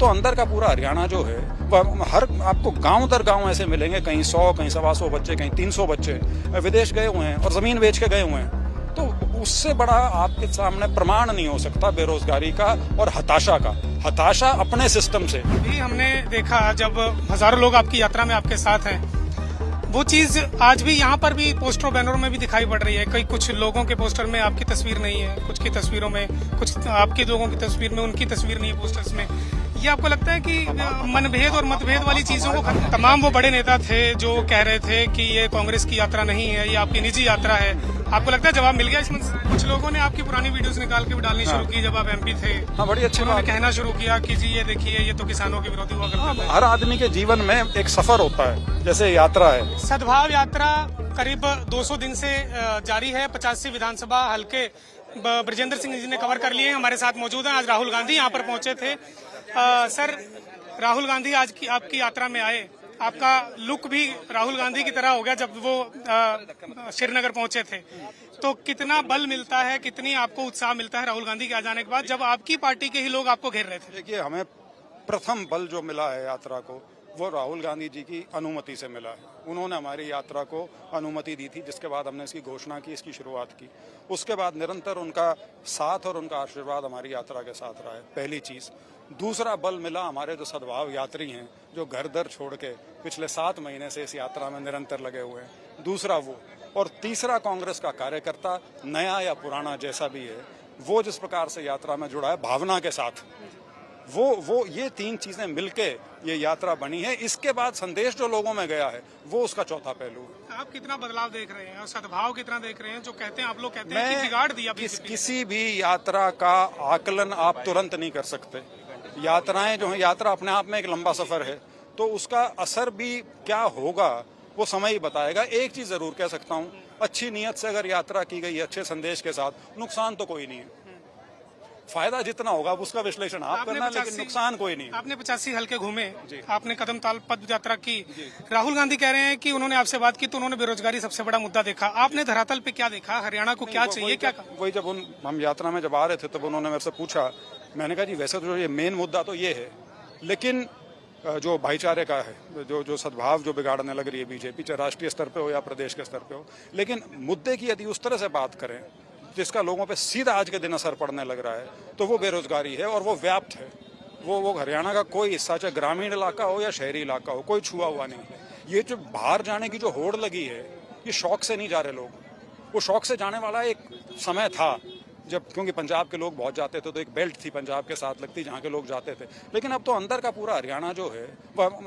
तो अंदर का पूरा हरियाणा जो है हर आपको गांव दर गांव ऐसे मिलेंगे, कहीं 100 कहीं 125 बच्चे, कहीं 300 बच्चे विदेश गए हुए हैं और जमीन बेच के गए हुए हैं। तो उससे बड़ा आपके सामने प्रमाण नहीं हो सकता बेरोजगारी का और हताशा अपने सिस्टम से। भी हमने देखा जब हजारों लोग आपकी यात्रा में आपके साथ हैं, वो चीज आज भी यहाँ पर भी पोस्टर बैनरों में भी दिखाई पड़ रही है। कई कुछ लोगों के पोस्टर में आपकी तस्वीर नहीं है, कुछ की तस्वीरों में, कुछ आपके लोगों की तस्वीर में उनकी तस्वीर नहीं है पोस्टर्स में। ये आपको लगता है कि मनभेद और मतभेद वाली चीजों को तमाम वो बड़े नेता थे जो कह रहे थे कि ये कांग्रेस की यात्रा नहीं है, ये आपकी निजी यात्रा है, आपको लगता है जवाब मिल गया इसमें? कुछ लोगों ने आपकी पुरानी वीडियोस निकाल के भी डालनी शुरू की जब आप एमपी थे। हाँ, बड़ी अच्छी बात। कहना शुरू किया कि जी ये देखिए ये तो किसानों के विरोधी हुआ करता है। हर आदमी के जीवन में एक सफर होता है, जैसे यात्रा है। सद्भाव यात्रा करीब 200 दिन से जारी है। 85 विधानसभा हल्के ब्रजेंद्र सिंह जी ने कवर कर लिए। हमारे साथ मौजूद हैं। आज राहुल गांधी यहाँ पर पहुंचे थे। सर, राहुल गांधी आज की आपकी यात्रा में आए, आपका लुक भी राहुल गांधी की तरह हो गया जब वो श्रीनगर पहुंचे थे। तो कितना बल मिलता है, कितनी आपको उत्साह मिलता है राहुल गांधी के आ जाने के बाद, जब आपकी पार्टी के ही लोग आपको घेर रहे थे? देखिए, हमें प्रथम बल जो मिला है यात्रा को, वो राहुल गांधी जी की अनुमति से मिला है। उन्होंने हमारी यात्रा को अनुमति दी थी, जिसके बाद हमने इसकी घोषणा की, इसकी शुरुआत की। उसके बाद निरंतर उनका साथ और उनका आशीर्वाद हमारी यात्रा के साथ रहा है, पहली चीज। दूसरा बल मिला हमारे जो सद्भाव यात्री हैं, जो घर दर छोड़ के पिछले 7 महीने से इस यात्रा में निरंतर लगे हुए हैं, दूसरा वो। और तीसरा कांग्रेस का कार्यकर्ता, नया या पुराना जैसा भी है, वो जिस प्रकार से यात्रा में जुड़ा है भावना के साथ, वो ये 3 चीजें मिलके ये यात्रा बनी है। इसके बाद संदेश जो लोगों में गया है, वो उसका चौथा पहलू है। आप कितना बदलाव देख रहे हैं और सद्भाव कितना देख रहे हैं? जो कहते हैं, आप लोग कहते हैं कि बिगाड़ दिया किसी भी यात्रा का आकलन आप तुरंत नहीं कर सकते। यात्राएं जो है, यात्रा अपने आप में एक लंबा सफर है, तो उसका असर भी क्या होगा वो समय ही बताएगा। एक चीज जरूर कह सकता हूँ, अच्छी नीयत से अगर यात्रा की गई, अच्छे संदेश के साथ, नुकसान तो कोई नहीं है। फायदा जितना होगा उसका विश्लेषण आप करना, लेकिन नुकसान कोई नहीं। आपने 85 हल्के घूमे, आपने कदम ताल पद यात्रा की। राहुल गांधी कह रहे हैं कि उन्होंने आपसे बात की तो उन्होंने बेरोजगारी सबसे बड़ा मुद्दा देखा। आपने धरातल पे क्या देखा? हरियाणा को क्या चाहिए, क्या कहा? वही, जब हम यात्रा में जब आ रहे थे तब उन्होंने मेरे से पूछा। मैंने कहा जी वैसे तो ये मेन मुद्दा तो ये है, लेकिन जो भाईचारे का है, जो सद्भाव जो बिगाड़ने लग रही है बीजेपी, चाहे राष्ट्रीय स्तर पे हो या प्रदेश के स्तर पे हो, लेकिन मुद्दे की यदि उस तरह से बात करें जिसका लोगों पे सीधा आज के दिन असर पड़ने लग रहा है, तो वो बेरोजगारी है और वो व्याप्त है। वो हरियाणा का कोई हिस्सा, चाहे ग्रामीण इलाका हो या शहरी इलाका हो, कोई छुआ हुआ नहीं। ये जो बाहर जाने की जो होड़ लगी है, ये शौक से नहीं जा रहे लोग। वो शौक से जाने वाला एक समय था जब, क्योंकि पंजाब के लोग बहुत जाते थे, तो एक बेल्ट थी पंजाब के साथ लगती जहाँ के लोग जाते थे। लेकिन अब तो अंदर का पूरा हरियाणा जो है,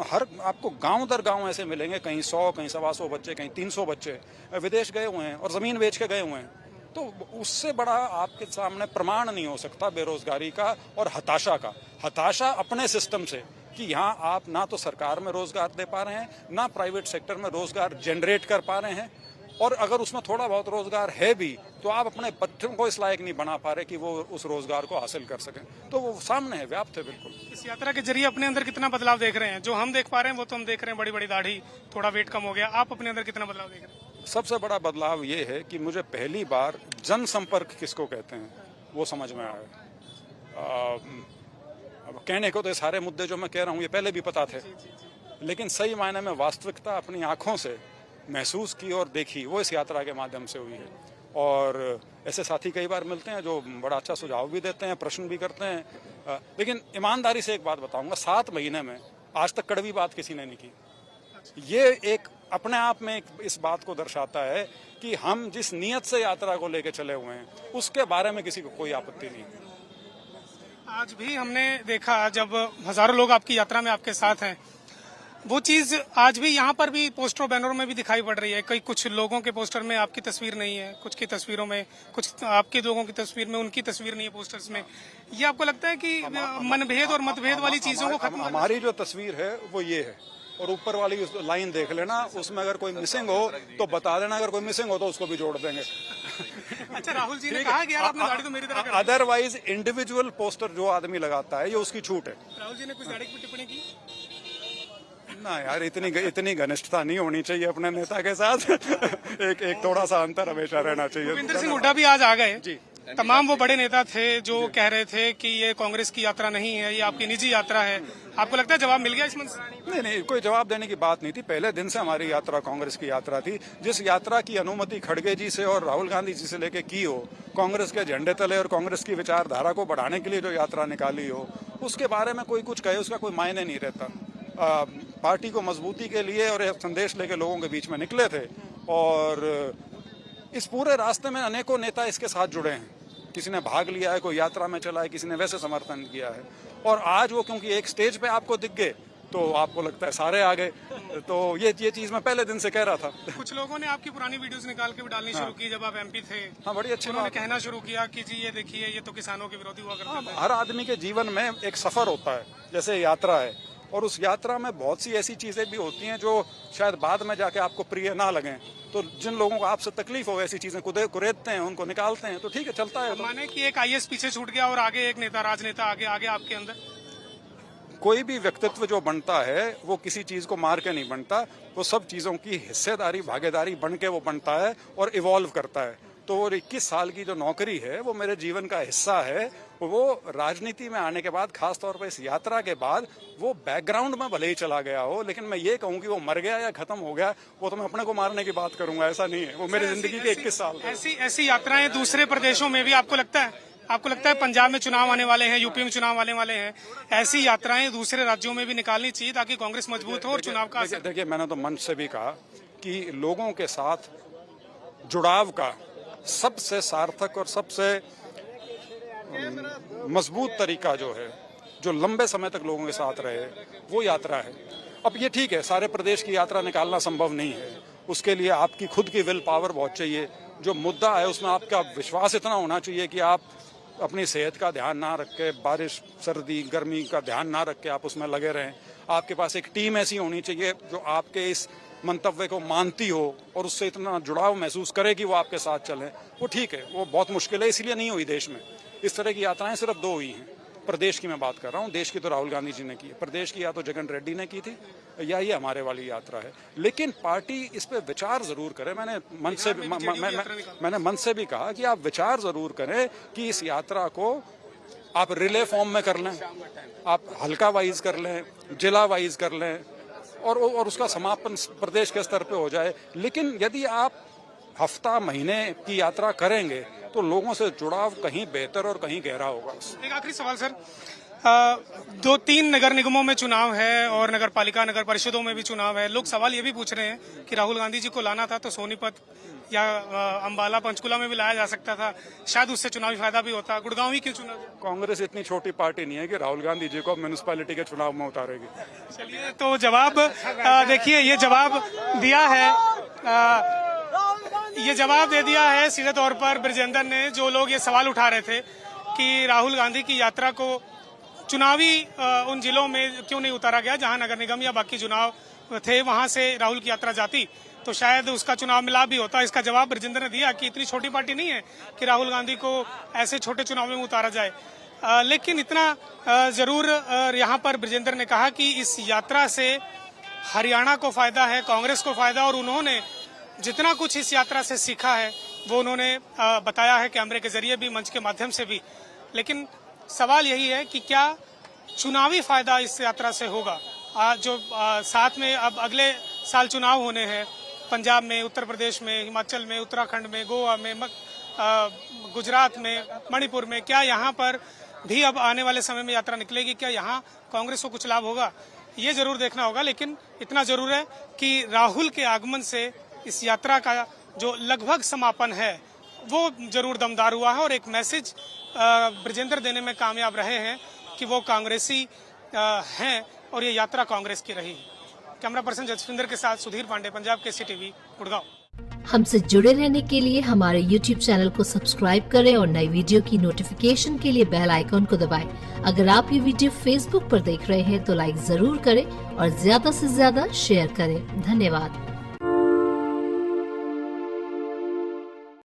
हर आपको गांव दर गांव ऐसे मिलेंगे, कहीं 100 कहीं 125 बच्चे, कहीं 300 बच्चे विदेश गए हुए हैं और जमीन बेच के गए हुए हैं। तो उससे बड़ा आपके सामने प्रमाण नहीं हो सकता बेरोजगारी का और हताशा अपने सिस्टम से, कि यहाँ आप ना तो सरकार में रोजगार दे पा रहे हैं, ना प्राइवेट सेक्टर में रोजगार जनरेट कर पा रहे हैं, और अगर उसमें थोड़ा बहुत रोजगार है भी तो आप अपने बच्चों को इस लायक नहीं बना पा रहे कि वो उस रोजगार को हासिल कर सकें। तो वो सामने है, व्याप्त है बिल्कुल। इस यात्रा के जरिए अपने अंदर कितना बदलाव देख रहे हैं? जो हम देख पा रहे हैं वो तो हम देख रहे हैं, बड़ी बड़ी दाढ़ी, थोड़ा वेट कम हो गया। आप अपने अंदर कितना बदलाव देख रहे हैं? सबसे बड़ा बदलाव ये है कि मुझे पहली बार जनसंपर्क किसको कहते हैं वो समझ में आया। अब कहने को तो सारे मुद्दे जो मैं कह रहा हूँ ये पहले भी पता थे, लेकिन सही मायने में वास्तविकता अपनी आंखों से महसूस की और देखी, वो इस यात्रा के माध्यम से हुई है। और ऐसे साथी कई बार मिलते हैं जो बड़ा अच्छा सुझाव भी देते हैं, प्रश्न भी करते हैं। लेकिन ईमानदारी से एक बात बताऊंगा, 7 महीने में आज तक कड़वी बात किसी ने नहीं की। ये एक अपने आप में इस बात को दर्शाता है कि हम जिस नियत से यात्रा को लेकर चले हुए हैं उसके बारे में किसी को कोई आपत्ति नहीं। आज भी हमने देखा जब हजारों लोग आपकी यात्रा में आपके साथ हैं, वो चीज आज भी यहाँ पर भी पोस्टर बैनरों में भी दिखाई पड़ रही है। कई कुछ लोगों के पोस्टर में आपकी तस्वीर नहीं है, कुछ की तस्वीरों में, कुछ आपके लोगों की तस्वीर में उनकी तस्वीर नहीं है पोस्टर्स में। ये आपको लगता है कि मनभेद और मतभेद वाली चीजों को खत्म? हमारी जो तस्वीर है वो ये है, और ऊपर वाली लाइन देख लेना, उसमें अगर कोई मिसिंग हो तो बता देना, अगर कोई मिसिंग हो तो उसको भी जोड़ देंगे। अच्छा, राहुल जी ने कहा कि यार आपने दाढ़ी तो मेरी तरह कर दी। अदरवाइज इंडिविजुअल पोस्टर जो आदमी लगाता है ये उसकी छूट है। राहुल जी ने कुछ दाढ़ी की टिप्पणी की ना यार, इतनी घनिष्ठता नहीं होनी चाहिए अपने नेता के साथ। एक थोड़ा सा अंतर हमेशा रहना चाहिए। भूपेंद्र सिंह हुड्डा भी आज आ गए। तमाम वो बड़े नेता थे जो कह रहे थे कि ये कांग्रेस की यात्रा नहीं है, ये आपकी निजी यात्रा है। आपको लगता है जवाब मिल गया इस मंच से? नहीं, कोई जवाब देने की बात नहीं थी। पहले दिन से हमारी यात्रा कांग्रेस की यात्रा थी। जिस यात्रा की अनुमति खड़गे जी से और राहुल गांधी जी से लेके की हो, कांग्रेस के झंडे तले और कांग्रेस की विचारधारा को बढ़ाने के लिए जो यात्रा निकाली हो, उसके बारे में कोई कुछ कहे उसका कोई मायने नहीं रहता। पार्टी को मजबूती के लिए और एक संदेश लेके लोगों के बीच में निकले थे और इस पूरे रास्ते में अनेकों नेता इसके साथ जुड़े हैं। किसी ने भाग लिया है, कोई यात्रा में चला है, किसी ने वैसे समर्थन किया है। और आज वो क्योंकि एक स्टेज पे आपको दिख गए तो आपको लगता है सारे आ गए। तो ये चीज मैं पहले दिन से कह रहा था। कुछ लोगों ने आपकी पुरानी वीडियोस निकाल के भी डालनी शुरू की जब आप एमपी थे। हाँ, बड़ी अच्छी उन्होंने कहना शुरू किया कि जी ये देखिए ये तो किसानों के विरोधी हुआ करते थे। हर आदमी के जीवन में एक सफर होता है, जैसे यात्रा है, और उस यात्रा में बहुत सी ऐसी चीजें भी होती हैं जो शायद बाद में जाके आपको प्रिय ना लगें। तो जिन लोगों को आपसे तकलीफ हो, ऐसी चीजें कुरेदते हैं, उनको निकालते हैं, तो ठीक है, चलता है। माने कि एक आईएएस पीछे छूट गया और आगे एक नेता, राजनेता आगे आपके अंदर। कोई भी व्यक्तित्व जो बनता है वो किसी चीज को मार के नहीं बनता, वो सब चीजों की हिस्सेदारी, भागीदारी बन के वो बनता है और इवॉल्व करता है। तो 21 साल की जो नौकरी है वो मेरे जीवन का हिस्सा है। वो राजनीति में आने के बाद, खास तौर पर इस यात्रा के बाद, वो बैकग्राउंड में भले ही चला गया हो, लेकिन मैं ये कहूँ कि वो मर गया या खत्म हो गया, वो तो मैं अपने को मारने की बात करूंगा, ऐसा नहीं है। वो मेरी जिंदगी के 21 साल। ऐसी यात्राएं दूसरे प्रदेशों में भी आपको लगता है पंजाब में चुनाव आने वाले हैं, यूपी में चुनाव आने वाले हैं, ऐसी यात्राएं दूसरे राज्यों में भी निकालनी चाहिए ताकि कांग्रेस मजबूत हो और चुनाव का असर। देखिए, मैंने तो मंच से भी कहा कि लोगों के साथ जुड़ाव का सबसे सार्थक और सबसे मजबूत तरीका जो है, जो लंबे समय तक लोगों के साथ रहे, वो यात्रा है। अब ये ठीक है, सारे प्रदेश की यात्रा निकालना संभव नहीं है, उसके लिए आपकी खुद की विल पावर बहुत चाहिए। जो मुद्दा है उसमें आपका विश्वास इतना होना चाहिए कि आप अपनी सेहत का ध्यान ना रख के, बारिश, सर्दी, गर्मी का ध्यान ना रख के आप उसमें लगे रहें। आपके पास एक टीम ऐसी होनी चाहिए जो आपके इस मंतव्य को मानती हो और उससे इतना जुड़ाव महसूस करे कि वो आपके साथ चले। वो ठीक है, वो बहुत मुश्किल है, इसलिए नहीं हुई देश में। इस तरह की यात्राएं सिर्फ 2 हुई हैं। प्रदेश की मैं बात कर रहा हूँ, देश की तो राहुल गांधी जी ने की है, प्रदेश की या तो जगन रेड्डी ने की थी या ये हमारे वाली यात्रा है। लेकिन पार्टी इस पे विचार जरूर करे। मैंने मन से भी कहा कि आप विचार जरूर करें कि इस यात्रा को आप रिले फॉर्म में कर लें, आप हल्का वाइज कर लें, जिला वाइज कर लें, और उसका समापन प्रदेश के स्तर पे हो जाए। लेकिन यदि आप हफ्ता, महीने की यात्रा करेंगे तो लोगों से जुड़ाव कहीं बेहतर और कहीं गहरा होगा। एक आखिरी सवाल सर, 2-3 नगर निगमों में चुनाव है और नगर पालिका, नगर परिषदों में भी चुनाव है। लोग सवाल ये भी पूछ रहे हैं कि राहुल गांधी जी को लाना था तो सोनीपत या अंबाला, पंचकुला में भी लाया जा सकता था, शायद उससे चुनावी फायदा भी होता। गुड़गांव ही क्यों चुना? कांग्रेस इतनी छोटी पार्टी नहीं है कि राहुल गांधी जी को म्यूनिसिपैलिटी के चुनाव में उतारेगी। चलिए, तो जवाब देखिए, ये जवाब दिया है, ये जवाब दे दिया है सीधे तौर पर ब्रजेंद्र ने। जो लोग ये सवाल उठा रहे थे कि राहुल गांधी की यात्रा को चुनावी उन जिलों में क्यों नहीं उतारा गया जहां नगर निगम या बाकी चुनाव थे, वहां से राहुल की यात्रा जाती तो शायद उसका चुनाव में लाभ भी होता। इसका जवाब ब्रजेंद्र ने दिया कि इतनी छोटी पार्टी नहीं है कि राहुल गांधी को ऐसे छोटे चुनाव में उतारा जाए। लेकिन इतना जरूर यहाँ पर ब्रजेंद्र ने कहा कि इस यात्रा से हरियाणा को फायदा है, कांग्रेस को फायदा, और उन्होंने जितना कुछ इस यात्रा से सीखा है वो उन्होंने बताया है कैमरे के जरिए भी, मंच के माध्यम से भी। लेकिन सवाल यही है कि क्या चुनावी फायदा इस यात्रा से होगा? जो साथ में अब अगले साल चुनाव होने हैं पंजाब में, उत्तर प्रदेश में, हिमाचल में, उत्तराखंड में, गोवा में, गुजरात में, मणिपुर में, क्या यहाँ पर भी अब आने वाले समय में यात्रा निकलेगी? क्या यहाँ कांग्रेस को कुछ लाभ होगा? ये जरूर देखना होगा। लेकिन इतना जरूर है कि राहुल के आगमन से इस यात्रा का जो लगभग समापन है वो जरूर दमदार हुआ है और एक मैसेज ब्रजेंद्र देने में कामयाब रहे हैं कि वो कांग्रेसी हैं और ये यात्रा कांग्रेस की रही। कैमरा पर्सन जसविंदर के साथ सुधीर पांडे, पंजाब केसरी टीवी, गुड़गांव। हमसे जुड़े रहने के लिए हमारे YouTube चैनल को सब्सक्राइब करें और नई वीडियो की नोटिफिकेशन के लिए बेल आइकॉन को दबाएं। अगर आप ये वीडियो Facebook पर देख रहे हैं तो लाइक जरूर करें और ज्यादा से ज्यादा शेयर करें। धन्यवाद।